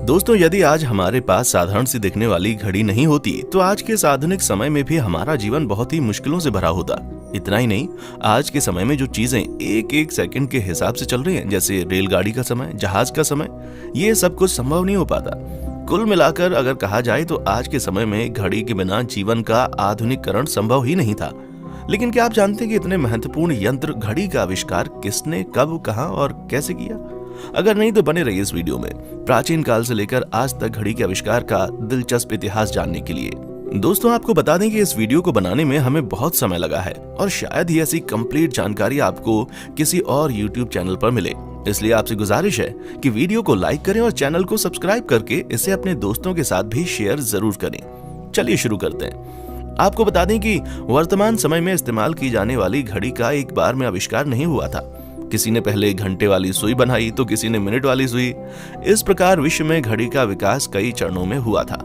दोस्तों, यदि आज हमारे पास साधारण सी दिखने वाली घड़ी नहीं होती तो आज के इस आधुनिक समय में भी हमारा जीवन बहुत ही मुश्किलों से भरा होता। इतना ही नहीं, आज के समय में जो चीजें एक एक सेकंड के हिसाब से चल रही हैं, जैसे रेलगाड़ी का समय, जहाज का समय, ये सब कुछ संभव नहीं हो पाता। कुल मिलाकर अगर कहा जाए तो आज के समय में घड़ी के बिना जीवन का आधुनिकरण संभव ही नहीं था। लेकिन क्या आप जानते हैं कि इतने महत्वपूर्ण यंत्र घड़ी का आविष्कार किसने, कब, कहां और कैसे किया? अगर नहीं तो बने रहिए इस वीडियो में प्राचीन काल से लेकर आज तक घड़ी के आविष्कार का दिलचस्प इतिहास जानने के लिए। दोस्तों, आपको बता दें कि इस वीडियो को बनाने में हमें बहुत समय लगा है और शायद ही ऐसी कंप्लीट जानकारी आपको किसी और YouTube चैनल पर मिले। इसलिए आपसे गुजारिश है कि वीडियो को लाइक करें और चैनल को सब्सक्राइब करके इसे अपने दोस्तों के साथ भी शेयर जरूर करें। चलिए शुरू करते हैं। आपको बता दें कि वर्तमान समय में इस्तेमाल की जाने वाली घड़ी का एक बार में आविष्कार नहीं हुआ था। किसी ने पहले घंटे वाली सुई बनाई तो किसी ने मिनट वाली सुई। इस प्रकार विश्व में घड़ी का विकास कई चरणों में हुआ था।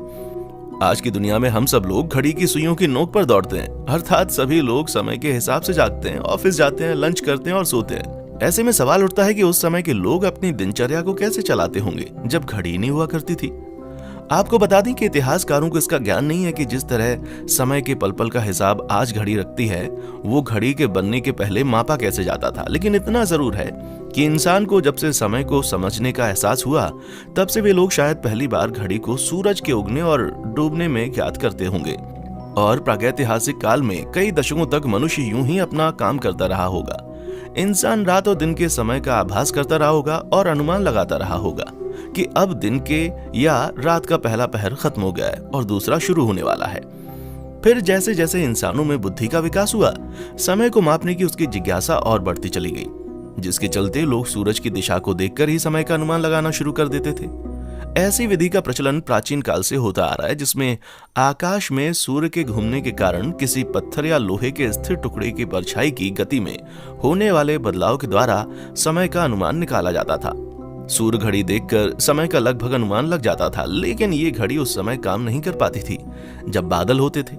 आज की दुनिया में हम सब लोग घड़ी की सुइयों की नोक पर दौड़ते हैं, अर्थात सभी लोग समय के हिसाब से जागते हैं, ऑफिस जाते हैं, लंच करते हैं और सोते हैं। ऐसे में सवाल उठता है कि उस समय के लोग अपनी दिनचर्या को कैसे चलाते होंगे जब घड़ी नहीं हुआ करती थी। आपको बता दें कि इतिहासकारों को इसका ज्ञान नहीं है कि जिस तरह समय के पल पल का हिसाब आज घड़ी रखती है, वो घड़ी के बनने के पहले मापा कैसे जाता था। लेकिन इतना जरूर है कि इंसान को जब से समय को समझने का एहसास हुआ, तब से वे लोग शायद पहली बार घड़ी को सूरज के उगने और डूबने में ज्ञात करते होंगे। और प्रागैतिहासिक काल में कई दशकों तक मनुष्य यूं ही अपना काम करता रहा होगा। इंसान रात और दिन के समय का आभास करता रहा होगा और अनुमान लगाता रहा होगा कि अब दिन के या रात का पहला पहर खत्म हो गया है और दूसरा शुरू होने वाला है। फिर जैसे जैसे इंसानों में बुद्धि का विकास हुआ, समय को मापने की उसकी जिज्ञासा और बढ़ती चली गई, जिसके चलते लोग सूरज की दिशा को देखकर ही समय का अनुमान लगाना शुरू कर देते थे। ऐसी विधि का प्रचलन प्राचीन काल से होता आ रहा है, जिसमें आकाश में सूर्य के घूमने के कारण किसी पत्थर या लोहे के स्थिर टुकड़े की परछाई की गति में होने वाले बदलाव के द्वारा समय का अनुमान निकाला जाता था। सूर्य घड़ी देखकर समय का लगभग अनुमान लग जाता था, लेकिन ये घड़ी उस समय काम नहीं कर पाती थी जब बादल होते थे।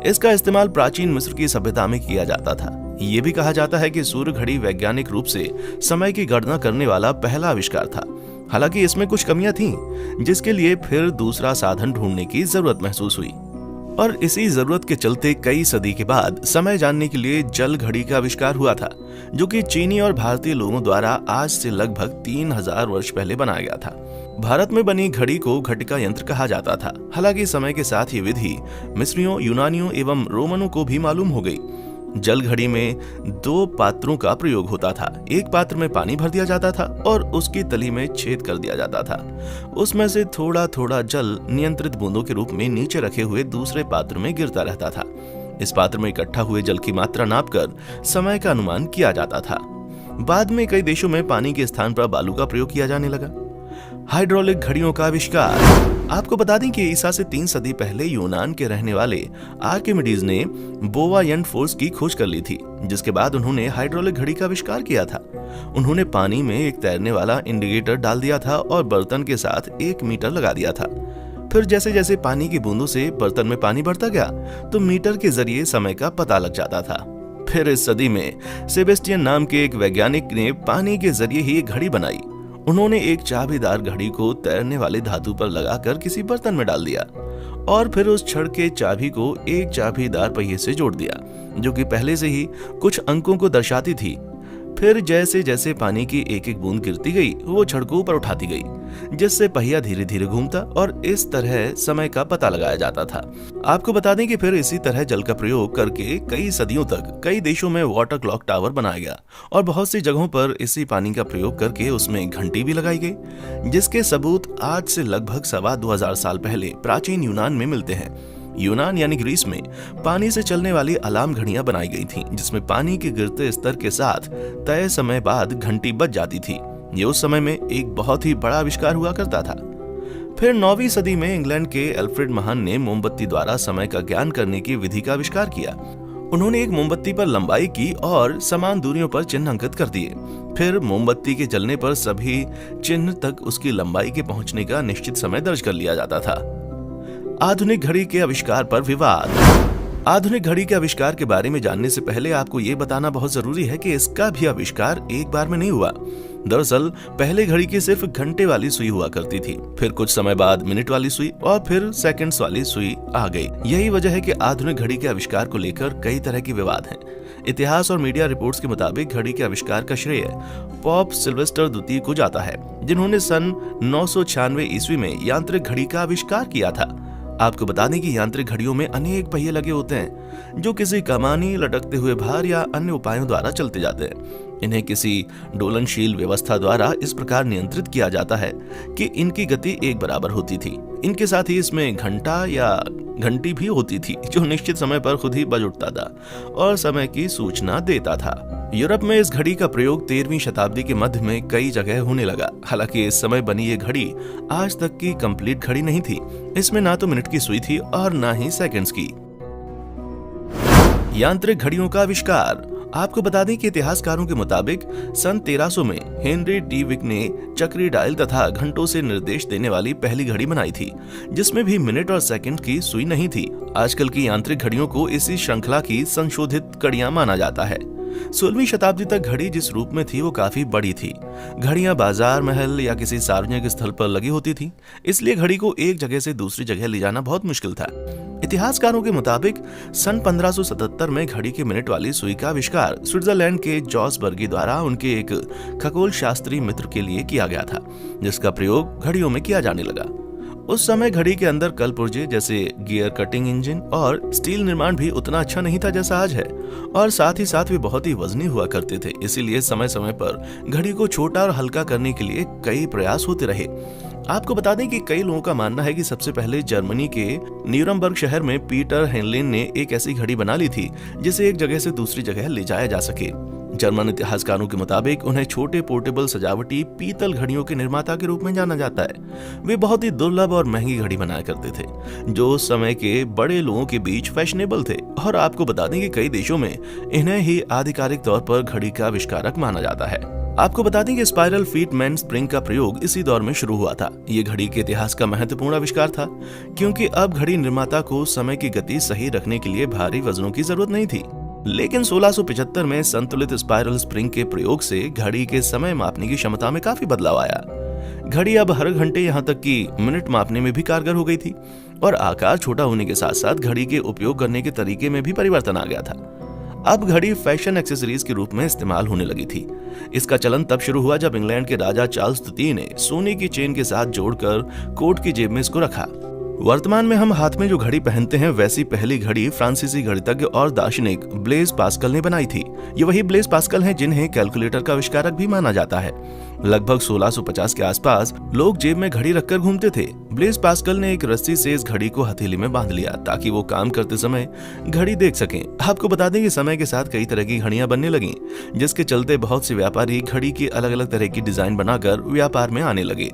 इसका इस्तेमाल प्राचीन मिस्र की सभ्यता में किया जाता था। ये भी कहा जाता है कि सूर्य घड़ी वैज्ञानिक रूप से समय की गणना करने वाला पहला आविष्कार था। हालांकि इसमें कुछ कमियां थीं, जिसके लिए फिर दूसरा साधन ढूंढने की जरूरत महसूस हुई। और इसी जरूरत के चलते कई सदी के बाद समय जानने के लिए जल घड़ी का आविष्कार हुआ था, जो कि चीनी और भारतीय लोगों द्वारा आज से लगभग 3000 वर्ष पहले बनाया गया था। भारत में बनी घड़ी को घटिका यंत्र कहा जाता था। हालांकि समय के साथ ये विधि मिस्रियों, यूनानियों एवं रोमनों को भी मालूम हो गई। जल घड़ी में 2 पात्रों का प्रयोग होता था। एक पात्र में पानी भर दिया जाता था और उसकी तली में छेद कर दिया जाता था। उसमें से थोड़ा थोड़ा जल नियंत्रित बूंदों के रूप में नीचे रखे हुए दूसरे पात्र में गिरता रहता था। इस पात्र में इकट्ठा हुए जल की मात्रा नापकर समय का अनुमान किया जाता था। बाद में कई देशों में पानी के स्थान पर बालू का प्रयोग किया जाने लगा। हाइड्रोलिक घड़ियों का आविष्कार। आपको बता दें कि ईसा से 3 सदी पहले यूनान के रहने वाले आर्किमिडीज ने बोवायंट फोर्स की खोज कर ली थी, जिसके बाद उन्होंने हाइड्रोलिक घड़ी का आविष्कार किया था। उन्होंने पानी में एक तैरने वाला इंडिकेटर डाल दिया था और बर्तन के साथ 1 मीटर लगा दिया था। फिर जैसे जैसे पानी की बूंदों से बर्तन में पानी बढ़ता गया, तो मीटर के जरिए समय का पता लग जाता था। फिर इस सदी में सेबेस्टियन नाम के एक वैज्ञानिक ने पानी के जरिए ही एक घड़ी बनाई। उन्होंने एक चाबीदार घड़ी को तैरने वाले धातु पर लगाकर किसी बर्तन में डाल दिया और फिर उस छड़ के चाबी को एक चाबीदार पहिए से जोड़ दिया, जो कि पहले से ही कुछ अंकों को दर्शाती थी। फिर जैसे जैसे पानी की एक एक बूंद गिरती गई, वो छड़ को ऊपर उठाती गई, जिससे पहिया धीरे धीरे घूमता और इस तरह समय का पता लगाया जाता था। आपको बता दें कि फिर इसी तरह जल का प्रयोग करके कई सदियों तक कई देशों में वाटर क्लॉक टावर बनाया गया और बहुत सी जगहों पर इसी पानी का प्रयोग करके उसमें घंटी भी लगाई गई, जिसके सबूत आज से लगभग 2500 साल पहले प्राचीन यूनान में मिलते हैं। यूनान यानी ग्रीस में पानी से चलने वाली अलार्म घड़ियां बनाई गई थीं, जिसमें पानी के गिरते स्तर के साथ तय समय बाद घंटी बज जाती थी। ये उस समय में एक बहुत ही बड़ा आविष्कार हुआ करता था। फिर 9वीं सदी में इंग्लैंड के एल्फ्रेड महान ने मोमबत्ती द्वारा समय का ज्ञान करने की विधि का आविष्कार किया। उन्होंने एक मोमबत्ती पर लंबाई की और समान दूरियों पर चिन्ह अंकित कर दिए। फिर मोमबत्ती के जलने पर सभी चिन्ह तक उसकी लंबाई के पहुंचने का निश्चित समय दर्ज कर लिया जाता था। आधुनिक घड़ी के आविष्कार पर विवाद। आधुनिक घड़ी के आविष्कार के बारे में जानने से पहले आपको ये बताना बहुत जरूरी है कि इसका भी आविष्कार एक बार में नहीं हुआ। दरअसल पहले घड़ी की सिर्फ घंटे वाली सुई हुआ करती थी, फिर कुछ समय बाद मिनट वाली सुई और फिर सेकंड्स वाली सुई आ गई। यही वजह है कि आधुनिक घड़ी के आविष्कार को लेकर कई तरह के विवाद हैं। इतिहास और मीडिया रिपोर्ट्स के मुताबिक घड़ी के आविष्कार का श्रेय पोप सिल्वेस्टर द्वितीय को जाता है, जिन्होंने सन 996 ईस्वी में यांत्रिक घड़ी का आविष्कार किया था। आपको बता दें कि यांत्रिक घड़ियों में अनेक पहिए लगे होते हैं जो किसी कमानी, लटकते हुए भार या अन्य उपायों द्वारा चलते जाते हैं। इन्हें किसी डोलनशील व्यवस्था द्वारा इस प्रकार नियंत्रित किया जाता है कि इनकी गति एक बराबर होती थी। इनके साथ ही इसमें घंटा या घंटी भी होती थी जो निश्चित समय पर खुद ही बज उठता था और समय की सूचना देता था। यूरोप में इस घड़ी का प्रयोग 13वीं शताब्दी के मध्य में कई जगह होने लगा। हालांकि इस समय बनी ये घड़ी आज तक की कंप्लीट घड़ी नहीं थी। इसमें ना तो मिनट की सुई थी और ना ही सेकंड्स की। यांत्रिक घड़ियों का आविष्कार। आपको बता दें कि इतिहासकारों के मुताबिक सन 1300 में हेनरी डी विक ने चक्री डायल तथा घंटों से निर्देश देने वाली पहली घड़ी बनाई थी, जिसमें भी मिनट और सेकंड की सुई नहीं थी। आजकल की यांत्रिक घड़ियों को इसी श्रृंखला की संशोधित कड़ियां माना जाता है। 16वीं शताब्दी तक घड़ी जिस रूप में थी वो काफी बड़ी थी। घड़ियां बाजार, महल या किसी सार्वजनिक स्थल पर लगी होती थी, इसलिए घड़ी को एक जगह से दूसरी जगह ले जाना बहुत मुश्किल था। इतिहासकारों के मुताबिक सन 1577 में घड़ी के मिनट वाली सुई का आविष्कार स्विट्जरलैंड के जॉस बर्गी द्वारा उनके एक खगोल शास्त्री मित्र के लिए किया गया था, जिसका प्रयोग घड़ियों में किया जाने लगा। उस समय घड़ी के अंदर कल पुर्जे जैसे गियर कटिंग इंजन और स्टील निर्माण भी उतना अच्छा नहीं था जैसा आज है, और साथ ही साथ वे बहुत ही वजनी हुआ करते थे। इसीलिए समय समय पर घड़ी को छोटा और हल्का करने के लिए कई प्रयास होते रहे। आपको बता दें कि कई लोगों का मानना है कि सबसे पहले जर्मनी के न्यूरमबर्ग शहर में पीटर हेनलिन ने एक ऐसी घड़ी बना ली थी जिसे एक जगह से दूसरी जगह ले जाया जा सके। जर्मन इतिहासकारों के मुताबिक उन्हें छोटे पोर्टेबल सजावटी पीतल घड़ियों के निर्माता के रूप में जाना जाता है। वे बहुत ही दुर्लभ और महंगी घड़ी बनाया करते थे जो उस समय के बड़े लोगों के बीच फैशनेबल थे, और आपको बता दें कि कई देशों में इन्हें ही आधिकारिक तौर पर घड़ी का आविष्कारक माना जाता है। आपको बता दें कि स्पाइरल फीट मैन स्प्रिंग का प्रयोग इसी दौर में शुरू हुआ था। ये घड़ी के इतिहास का महत्वपूर्ण आविष्कार था, क्योंकि अब घड़ी निर्माता को समय की गति सही रखने के लिए भारी वजनों की जरूरत नहीं थी। लेकिन 1675 में संतुलित स्पाइरल स्प्रिंग के प्रयोग से घड़ी के समय मापने की क्षमता में काफी बदलाव आया। घड़ी अब हर घंटे यहाँ तक कि मिनट मापने में भी कारगर हो गई थी, और आकार छोटा होने के साथ साथ घड़ी के उपयोग करने के तरीके में भी परिवर्तन आ गया था। अब घड़ी फैशन एक्सेसरीज के रूप में इस्तेमाल होने लगी थी। इसका चलन तब शुरू हुआ जब इंग्लैंड के राजा चार्ल्स द्वितीय ने सोने की चेन के साथ जोड़कर कोट की जेब में इसको रखा। वर्तमान में हम हाथ में जो घड़ी पहनते हैं वैसी पहली घड़ी फ्रांसीसी गणितज्ञ और दार्शनिक ब्लेज पास्कल ने बनाई थी। ये वही ब्लेज पास्कल हैं जिन्हें कैलकुलेटर का आविष्कारक भी माना जाता है। लगभग 1650 के आसपास लोग जेब में घड़ी रखकर घूमते थे। ब्लेज पास्कल ने एक रस्सी से इस घड़ी को हथेली में बांध लिया ताकि वो काम करते समय घड़ी देख सकें। आपको बता दें कि समय के साथ कई तरह की घड़ियां बनने लगी, जिसके चलते बहुत से व्यापारी घड़ी की अलग अलग तरह की डिजाइन बनाकर व्यापार में आने लगे।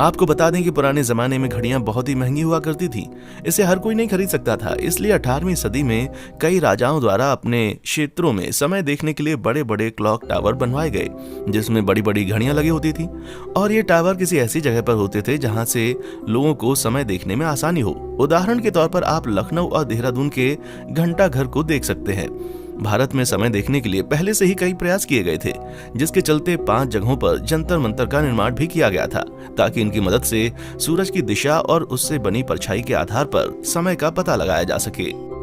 आपको बता दें कि पुराने जमाने में घड़ियां बहुत ही महंगी हुआ करती थी। इसे हर कोई नहीं खरीद सकता था, इसलिए 18वीं सदी में कई राजाओं द्वारा अपने क्षेत्रों में समय देखने के लिए बड़े बड़े क्लॉक टावर बनवाए गए, जिसमें बड़ी बड़ी घड़ियां लगी होती थी, और ये टावर किसी ऐसी जगह पर होते थे जहां से लोगों को समय देखने में आसानी हो। उदाहरण के तौर पर आप लखनऊ और देहरादून के घंटा घर को देख सकते हैं। भारत में समय देखने के लिए पहले से ही कई प्रयास किए गए थे, जिसके चलते 5 जगहों पर जंतर मंतर का निर्माण भी किया गया था, ताकि इनकी मदद से सूरज की दिशा और उससे बनी परछाई के आधार पर समय का पता लगाया जा सके।